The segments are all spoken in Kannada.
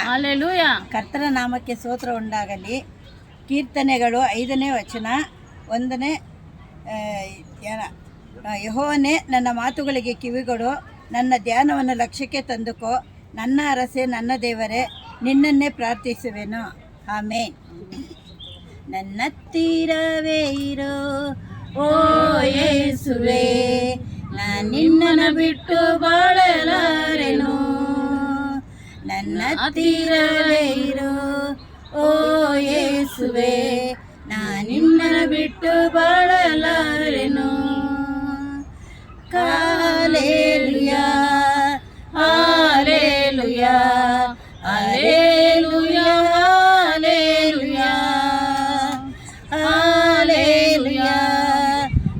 ಹಲ್ಲೆಲೂಯಾ. ಕರ್ತನ ನಾಮಕ್ಕೆ ಸ್ತೋತ್ರ ಉಂಟಾಗಲಿ. ಕೀರ್ತನೆಗಳು 5ನೇ ವಚನ 1ನೇ ಯೆಹೋವನೇ, ನನ್ನ ಮಾತುಗಳಿಗೆ ಕಿವಿಗೊಡು, ನನ್ನ ಧ್ಯಾನವನ್ನು ಲಕ್ಷ್ಯಕ್ಕೆ ತಂದುಕೋ. ನನ್ನ ಅರಸೆ, ನನ್ನ ದೇವರೇ, ನಿನ್ನನ್ನೇ ಪ್ರಾರ್ಥಿಸುವೆನು. ಆಮೇನ್. ನನ್ನತ್ತಿರವೇ ಇರೋ ಓ ಯೇಸುವೆ, ನಿನ್ನನ್ನು ಬಿಟ್ಟು ಬಾಳಲಾರೆನು. ನನ್ನತ್ತಿರವೇ ಇರೋ ಓ ಯೇಸುವೆ, ನಿನ್ನನ್ನು ಬಿಟ್ಟು ಬಾಳಲಾರೆನು. Hallelujah, hallelujah, hallelujah, hallelujah,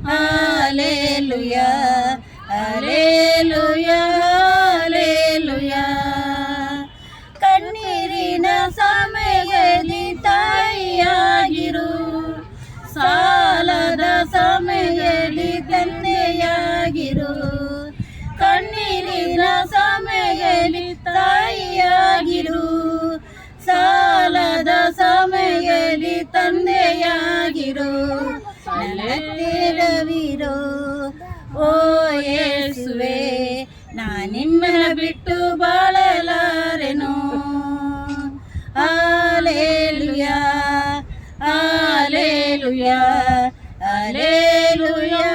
hallelujah, hallelujah, hallelujah. ಕಣ್ಣೀರಿನ ಸಮಯದಲ್ಲಿ ತಾಯಿಯಾಗಿರು, ಸಾಲದ ಸಮಯದಲ್ಲಿ ತಂದೆಯಾಗಿರು. ಕಣ್ಣೀರಿನ ಸಮಯದಲ್ಲಿ ತಾಯಿಯಾಗಿರು, ಸಾಲದ ಸಮಯದಲ್ಲಿ ತಂದೆಯಾಗಿರು. ನನ್ನತ್ತಿರವಿರೋ ಓ ಯೇಸುವೆ, ನಿನ್ನನ್ನು ಬಿಟ್ಟು ಬಾಳಲಾರೆನು. Hallelujah, hallelujah, hallelujah.